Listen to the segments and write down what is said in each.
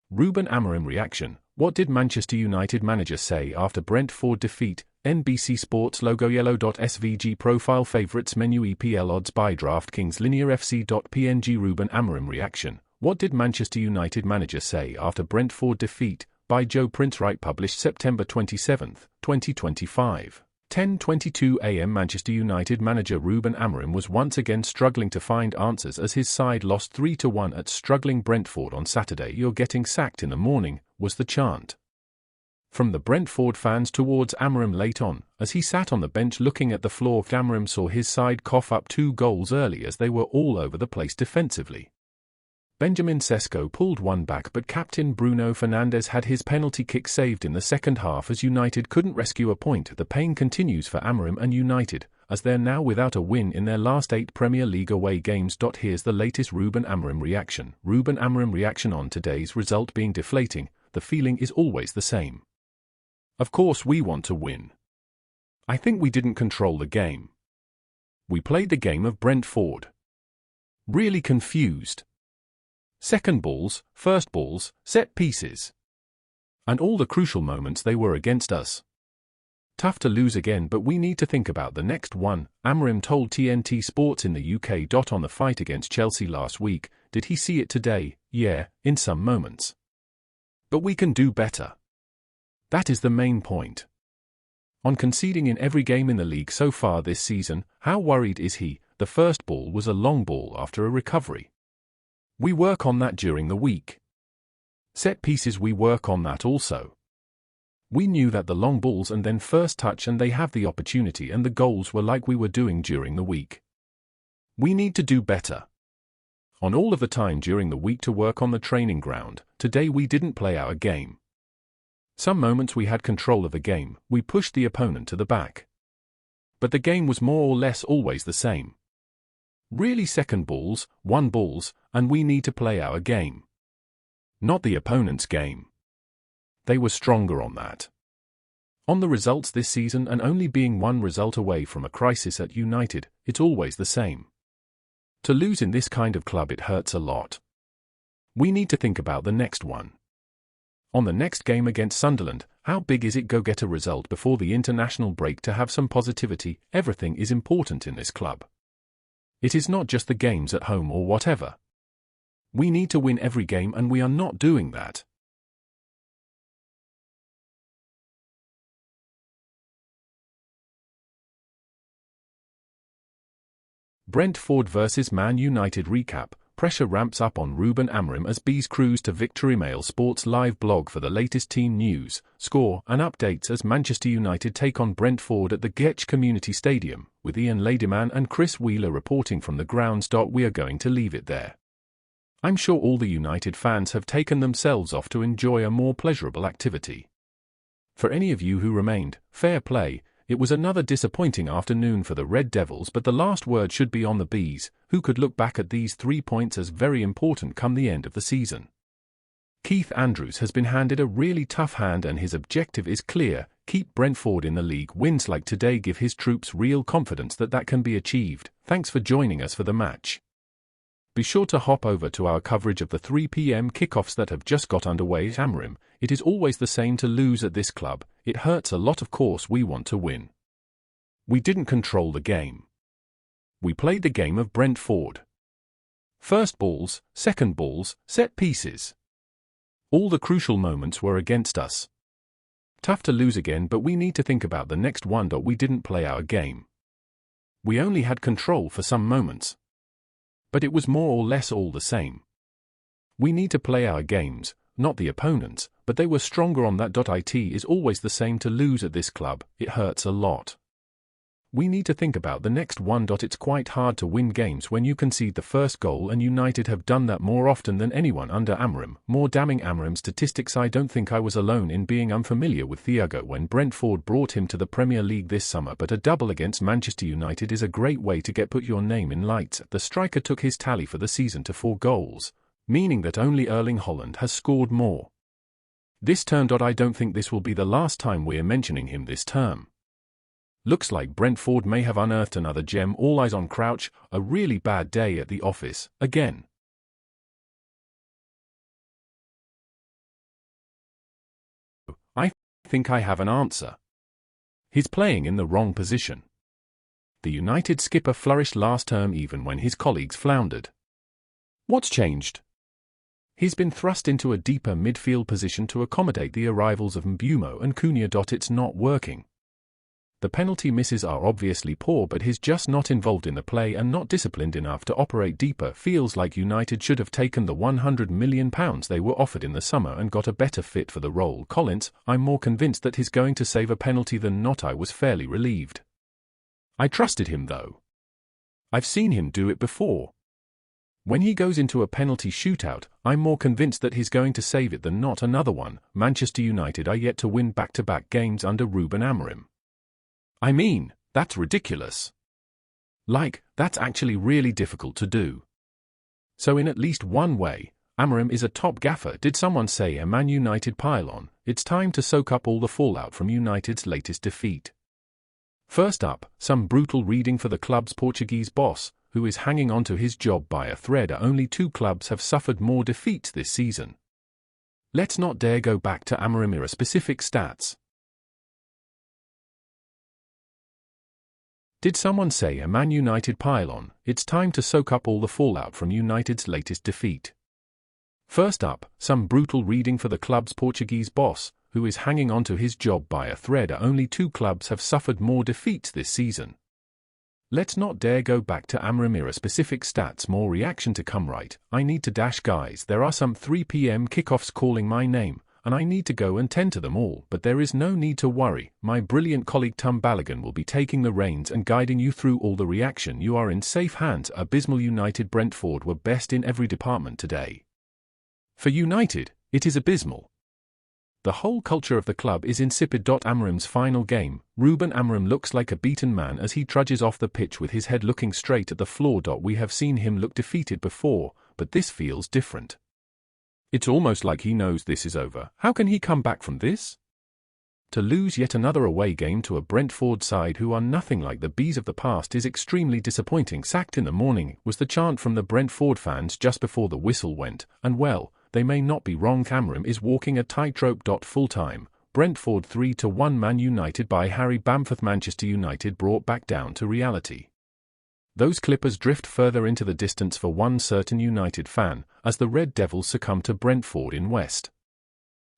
Ruben Amorim reaction. What did Manchester United manager say after Brentford defeat? NBC Sports logo yellow.svg profile favourites menu EPL odds by DraftKings linearfc.png Ruben Amorim reaction. What did Manchester United manager say after Brentford defeat? By Joe Prince-Wright, published September 27, 2025. 10:22 a.m. Manchester United manager Ruben Amorim was once again struggling to find answers as his side lost 3-1 at struggling Brentford on Saturday. "You're getting sacked in the morning," was the chant from the Brentford fans towards Amorim late on, as he sat on the bench looking at the floor. Amorim saw his side cough up 2 goals early as they were all over the place defensively. Benjamin Sesko pulled one back, but captain Bruno Fernandes had his penalty kick saved in the second half as United couldn't rescue a point. The pain continues for Amorim and United, as they're now without a win in their last 8 Premier League away games. Here's the latest Ruben Amorim reaction. Ruben Amorim reaction on today's result being deflating. The feeling is always the same. Of course we want to win. I think we didn't control the game. We played the game of Brentford. Really confused. Second balls, first balls, set pieces. And all the crucial moments they were against us. Tough to lose again, but we need to think about the next one, Amorim told TNT Sports in the UK. On the fight against Chelsea last week, did he see it today? Yeah, in some moments. But we can do better. That is the main point. On conceding in every game in the league so far this season, how worried is he? The first ball was a long ball after a recovery. We work on that during the week. Set pieces, we work on that also. We knew that the long balls and then first touch and they have the opportunity, and the goals were like we were doing during the week. We need to do better. On all of the time during the week to work on the training ground. Today we didn't play our game. Some moments we had control of the game, we pushed the opponent to the back. But the game was more or less always the same. Really second balls, 1 balls, and we need to play our game. Not the opponent's game. They were stronger on that. On the results this season, and only being 1 result away from a crisis at United, it's always the same. To lose in this kind of club, it hurts a lot. We need to think about the next one. On the next game against Sunderland, how big is it? Go get a result before the international break to have some positivity. Everything is important in this club. It is not just the games at home or whatever. We need to win every game, and we are not doing that. Brentford vs Man United recap. Pressure ramps up on Ruben Amorim as Bees cruise to victory. Mail Sports live blog for the latest team news, score and updates as Manchester United take on Brentford at the Getch Community Stadium, with Ian Ladyman and Chris Wheeler reporting from the grounds. We are going to leave it there. I'm sure all the United fans have taken themselves off to enjoy a more pleasurable activity. For any of you who remained, fair play. It was another disappointing afternoon for the Red Devils, but the last word should be on the Bees, who could look back at these 3 points as very important come the end of the season. Keith Andrews has been handed a really tough hand, and his objective is clear: keep Brentford in the league. Wins like today give his troops real confidence that can be achieved. Thanks for joining us for the match. Be sure to hop over to our coverage of the 3 p.m. kickoffs that have just got underway. Amorim, it is always the same to lose at this club. It hurts a lot. Of course we want to win. We didn't control the game. We played the game of Brentford. First balls, second balls, set pieces. All the crucial moments were against us. Tough to lose again, but we need to think about the next one. We didn't play our game. We only had control for some moments. But it was more or less all the same. We need to play our games, not the opponents, but they were stronger on that. It is always the same to lose at this club. It hurts a lot. We need to think about the next one. It's quite hard to win games when you concede the first goal, and United have done that more often than anyone under Amorim. More damning Amorim statistics. I don't think I was alone in being unfamiliar with Thiago when Brentford brought him to the Premier League this summer, but a double against Manchester United is a great way to put your name in lights. The striker took his tally for the season to 4 goals, meaning that only Erling Haaland has scored more this term. I don't think this will be the last time we're mentioning him this term. Looks like Brentford may have unearthed another gem. All eyes on Crouch. A really bad day at the office, again. think I have an answer. He's playing in the wrong position. The United skipper flourished last term even when his colleagues floundered. What's changed? He's been thrust into a deeper midfield position to accommodate the arrivals of Mbeumo and Cunha. It's not working. The penalty misses are obviously poor, but he's just not involved in the play and not disciplined enough to operate deeper. Feels like United should have taken the £100 million they were offered in the summer and got a better fit for the role. Collins, I'm more convinced that he's going to save a penalty than not. I was fairly relieved. I trusted him though. I've seen him do it before. When he goes into a penalty shootout, I'm more convinced that he's going to save it than not. Another one, Manchester United are yet to win back-to-back games under Ruben Amorim. I mean, that's ridiculous. That's actually really difficult to do. So in at least one way, Amorim is a top gaffer. Did someone say a Man United pylon? It's time to soak up all the fallout from United's latest defeat. First up, some brutal reading for the club's Portuguese boss, who is hanging on to his job by a thread. Only 2 clubs have suffered more defeats this season. Let's not dare go back to Amorim era specific stats. Did someone say a Man United pylon? It's time to soak up all the fallout from United's latest defeat. First up, some brutal reading for the club's Portuguese boss, who is hanging on to his job by a thread. Only 2 clubs have suffered more defeats this season. Let's not dare go back to Amorim era specific stats. More reaction to come. Right, I need to dash, guys. There are some 3 p.m. kickoffs calling my name, and I need to go and tend to them all, but there is no need to worry. My brilliant colleague Tom Balogun will be taking the reins and guiding you through all the reaction. You are in safe hands. Abysmal. United Brentford were best in every department today. For United, it is abysmal. The whole culture of the club is insipid. Amorim's final game, Ruben Amorim looks like a beaten man as he trudges off the pitch with his head looking straight at the floor. We have seen him look defeated before, but this feels different. It's almost like he knows this is over. How can he come back from this? To lose yet another away game to a Brentford side who are nothing like the Bees of the past is extremely disappointing. Sacked in the morning was the chant from the Brentford fans just before the whistle went, and well, they may not be wrong. Amorim is walking a tightrope. Full time, Brentford 3-1 Man United by Harry Bamforth. Manchester United brought back down to reality. Those Clippers drift further into the distance for one certain United fan, as the Red Devils succumb to Brentford in West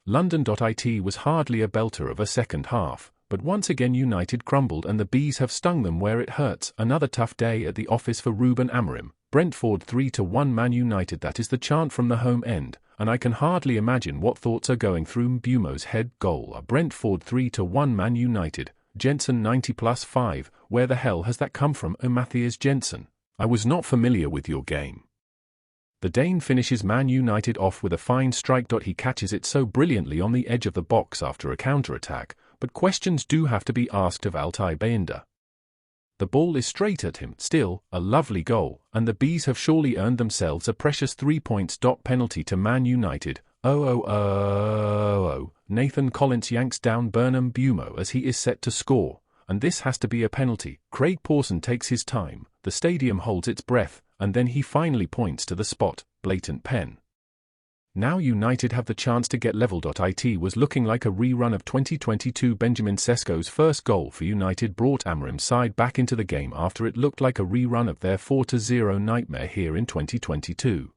London. It was hardly a belter of a second half, but once again United crumbled and the Bees have stung them where it hurts. Another tough day at the office for Ruben Amorim. Brentford 3-1 Man United. That is the chant from the home end, and I can hardly imagine what thoughts are going through Mbeumo's head. Goal. Brentford 3-1 Man United. Jensen 90+5, where the hell has that come from? Matthias Jensen, I was not familiar with your game. The Dane finishes Man United off with a fine strike. He catches it so brilliantly on the edge of the box after a counter-attack, but questions do have to be asked of Altay Bayindir. The ball is straight at him. Still, a lovely goal, and the Bees have surely earned themselves a precious 3 points. Penalty to Man United. Nathan Collins yanks down Bernard Mbeumo as he is set to score, and this has to be a penalty. Craig Pawson takes his time, the stadium holds its breath, and then he finally points to the spot. Blatant pen. Now United have the chance to get level. It was looking like a rerun of 2022. Benjamin Sesko's first goal for United brought Amorim's side back into the game after it looked like a rerun of their 4-0 nightmare here in 2022.